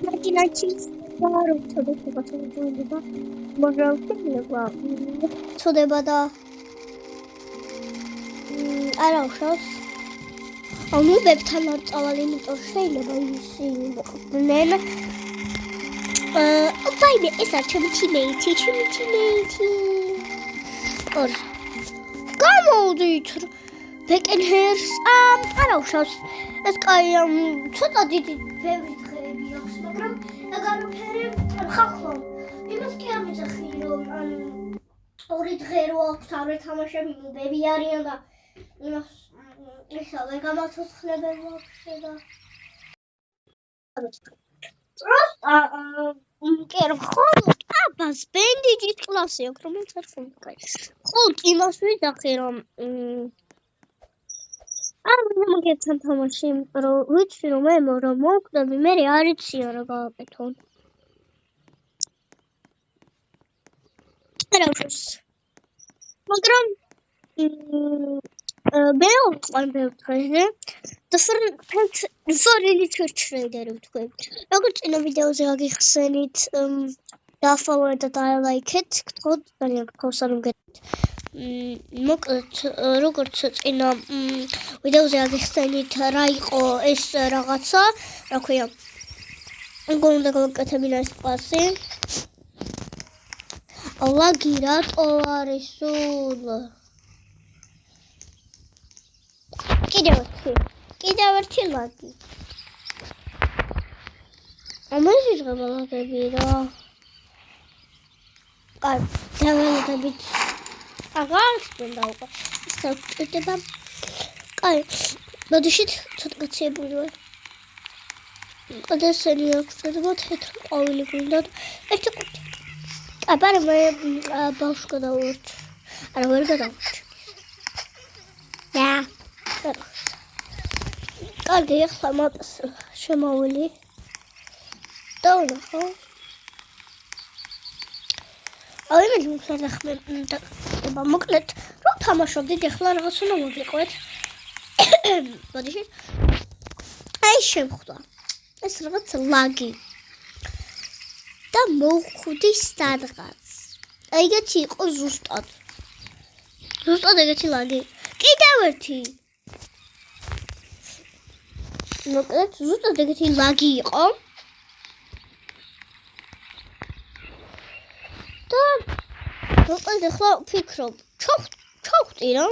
Imaginations are თოდება მაგრამ შეიძლება თოდება და არა უშავს ანუ ბებთან არ წავალ იმიტომ შეიძლება ისი მოხდნენ ვაიმე ეს არ ჩემი თიმეითი ორ გამოდით ბეკენჰერს არა უშავს ეს კაი ცოტა დიდი ბევრი დღეები აქვს მაგრამ დაგარაფერე ხახო იმას კი არ მეძახი რომ ორი დღე რო აქვს თავი თამაშები მობები არიან და იმას ისა ვერ გამაცოცხლებენ ვაფშე და просто კი რომ ხოლმე აბას ბენდიჯის კლასი აქვს რომელიც არ ხუნკაი ხოლმე იმას ვიძახი რომ მოგეცან თამაში რომ ვიცი რომ მე რომ მოვკვდები მე არ იციან რა გავაკეთონ არა უშავს მაგრამ ბევრ დღეზე და ფორელი ჩერჩრეიდერი ვთქვი როგორც წინა ვიდეოზე აგიხსენით follow და like-ით გთხოვთ ძალიან გთხოვს რომ გეტყვით მოკლედ როგორც წინა ვიდეოზე აგიხსენით რა იყო ეს რაღაცა რა ქვია უნდა გავაკეთებინა ეს კლასი ლაგი რატო არის სულ კიდევ ერთი ლაგი ამაზე ღებალაგები რა კაი დავალდებით აღარ გქონდა უკვე სწორდება კაი მოდიშით ცოტა გაციებული ვარ გადასენი აქვს და თეთრი ყვავილი გვინდა ერთი ყუთი აბა მე ბავშვს გადავურჩ არა ვერ გადავურჩ და კარგი ახლა მოტს შემოვილი და ხო აი მე მიხარხმე და მოკლედ რომ თამაშობდით ახლა რაღაც უნდა მოგიყვეთ მოდიშით აი შემხვდა ეს რაღაც ლაგი და მოვხვდი სადღაც აი ეგეთი იყო ზუსტად ეგეთი ლაგი კიდევ ერთი მოკლედ ზუსტად ეგეთი ლაგი იყო და მოკლედ ახლა ვფიქრობ ჩავხტი რა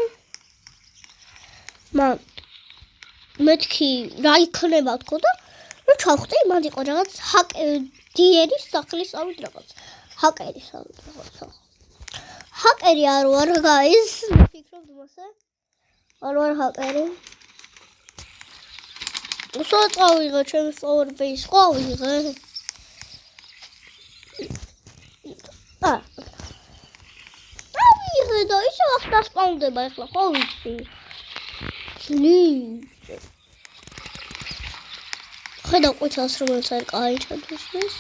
მეთქი რა იქნება თქო და რომ ჩავხტი მან იყო რაღაც დიერის სახლის ავით რაღაც ჰაკერის ავით რაღაცა ჰაკერი არ ვარ guys ვფიქრობ მასე არ ვარ ჰაკერი უსო წავიღე ჩემს Powerbase ხო ვიღე ავიღე და ისე ახლა დასპაუნდება ახლა ხო ვიცი ხედავ ყვითელს რომელიც არ კაი ჩადვისდეს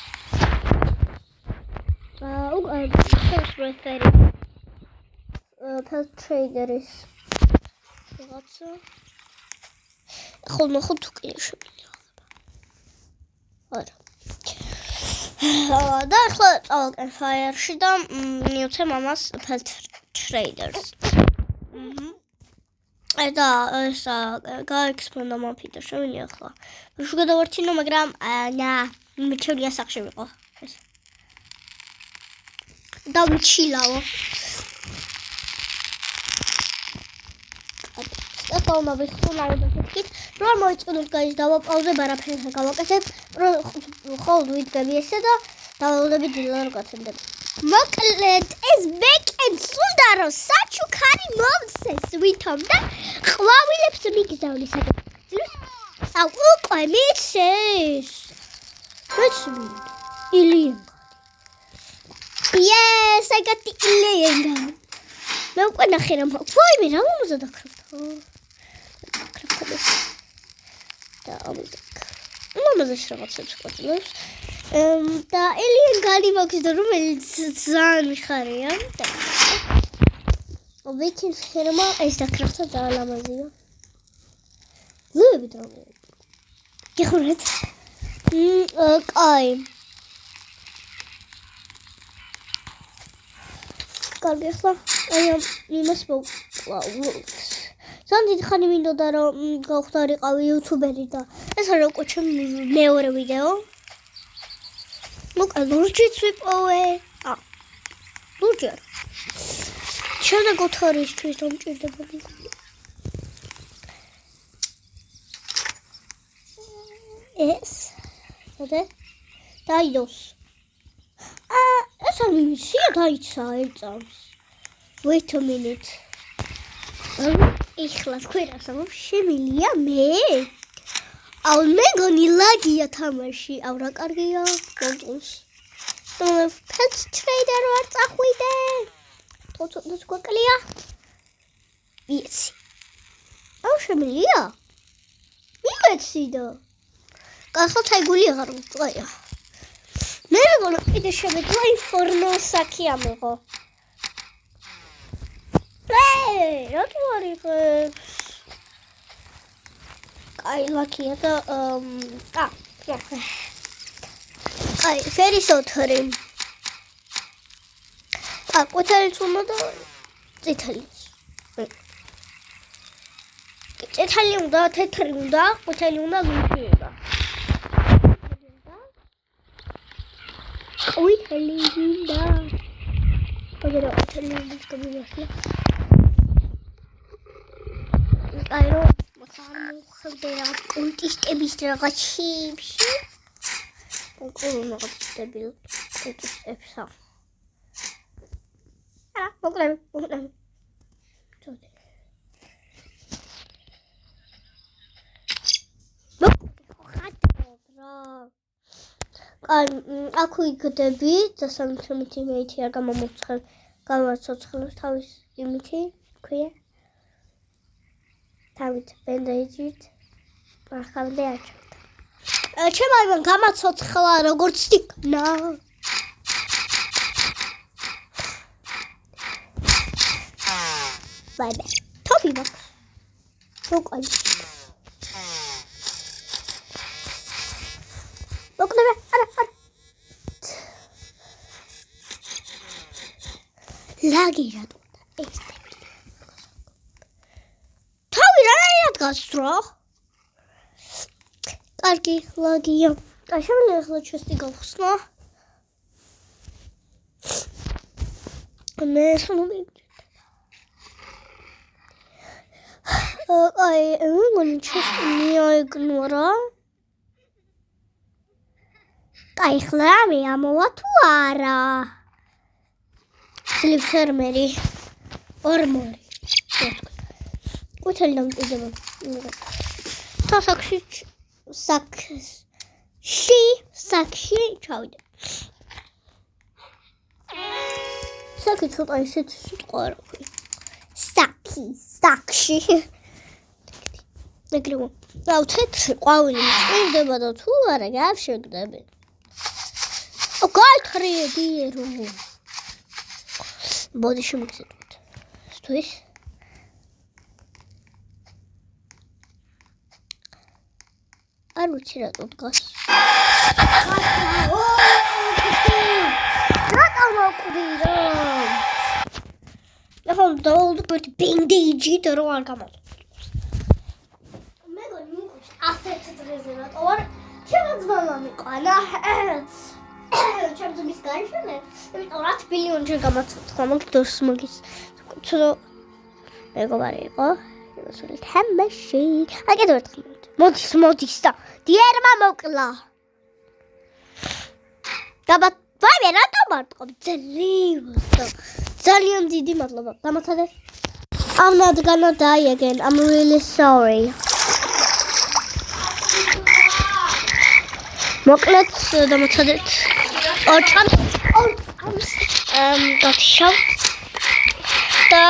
ფელს ტრეიდერის რაღაცა ხოლმე ხო თუ კი შემიძლია არა და ახლა წავაკენ ფაიერში და მივცე მამას ფელს ტრეიდერს და ესა გაექსპლორდა მაფიდა შევინი ახლა ვიშ გადავარჩინო მაგრამ მე ჩემია სახში ვიყო ეს და ვიჩილავო ახლა უნდა ვიხსოვავ და თქვით რომ მოიწყდეთ გაის დავაპაუზებ არაფერს გავაკეთებ ხოლმე ვიდგები ესე და დავალდები დილა რომ გაცემდები მოკლედ ეს ბეკენს უნდა რომ საჩუქარი მომცეს ვითომ და ყვავილებს მიგზავნის აუ უკვე მიცეს ილინგა yes I got the ილინგა მე უკვე ნახე რომ ვაიმე რა მომზა დაქრიფტო და მომზა რაღაცებს ყვაწილებს და ილინგალი მაქვს და რომელიც ძალიან მიხარია და ვიქინს ხერმა ეს დაქრიფტო ძალიან ლამაზია ლები და გიხურეთ კაი. კარგი, ახლა აი ამ იმას მოვკლავთ. Სანდით ხანი მინდოდა რომ გავხდარიყავი იუთუბერი და ეს არა უკვე ჩემი მეორე ვიდეო. მოკლედ ლურჯიც ვიპოვე. ლურჯი არა. შემდეგ ოთარისთვის დამჭირდებოდი. ეს და დაიდოს. ეს არ მისია დაიცა ერთს. Wait a minute. ეხლა თქვენ ასამობ შემილია მე. აუ მე გონი ლაგია თამაში. აუ რა კარგია. მომწონს. Pet trader ვარ წახვიდე. თოთოს გვაკლია. ვიცი. აუ შემილია. მივეცი და. კახლა თაიგული აღარ ვიყია. მე მეგონა კიდე შემეძლო ინფორმასაკი ამიღო. რატო არ იღებს? აი ლაკია და აი ფერის ოთარი. ყვითელიც უნდა წითელი. წითელი უნდა, თეთრი უნდა, ყვითელი უნდა, ლურჯი უნდა. ყვითელი უნდა. აგერა ყვითელი უნდა გამიგახლა. აი რომ მოხდა კონტისტების რაღაცებში. კონკურსი რაღაცები კონტისტებსა. მოკლედ. წოდე. აქ ვიგდები და 300 მეითი არ გამომოцоცხლებს თავის იმითი ქვია. თავით ბენდეიჯით ახალდე აჩვენე. ჩემ აიმან გამაცოცხლა როგორც იქნა. ბაი. თოფი მაქვს. მოკლედ. არა. ლაგი რატო ეს თავი რა გასწრო? კარგი, ლაგია. აი შემიძლია ახლა ჩესტი გავხსნა. მე სულ აი მეგონი ჩესტი მიაიგნორა. აი ხლა მე ამოვა თუ არა? სლიპ ფერმერი. ორმორი. ყვითელი დამჭირდება. საკში ჩავიდე. საკი ცოტა ისეთი სიტყვა რა ქვია. საკში. ეგრევე. აუ თეთრი ყვავილი მჭირდება და თუ არა გავშეგდები. გაითრიედიერო. ბოდი შემიგზავნოთ. სთვის არ ვიცი რატო დგას. რატო მოკვდირო? ახლა დავუდგეთ ბენდეიჯი და რო არ გამოწვევს. მეგონი მიქუჩ ასეთ დრეზე რატო არ შემოძმალა მიყვანა. ჩემს მის გაიშენე. იმიტომ 10 ბილიონჯერ გამოცოცხლა მაგდოს მაგის. ცოტა მეგობარი იყო. მოსული თამაში. აი კიდევ ერთხელ. მოდის და დიერმა მოკლა. ვაიმე რატო მარტყობ ძლივსო. ძალიან დიდი მადლობა. დამოწადე. I'm not gonna die again. I'm really sorry. მოკლედ დამოწადეთ. გათიშავ და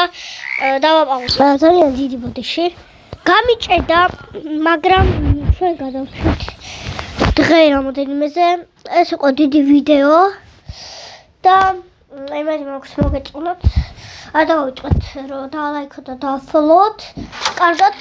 დავაპაუზე. ძალიან დიდი ბოდიში. გამიჭედა, მაგრამ ჩვენ გადავშვით დღე რამოდენიმეზე. ეს იყო დიდი ვიდეო და იმედი მაქვს მოგეწონოთ. არ დავიწყეთ რომ დალაიქოთ და დაfollow-თ. კარგად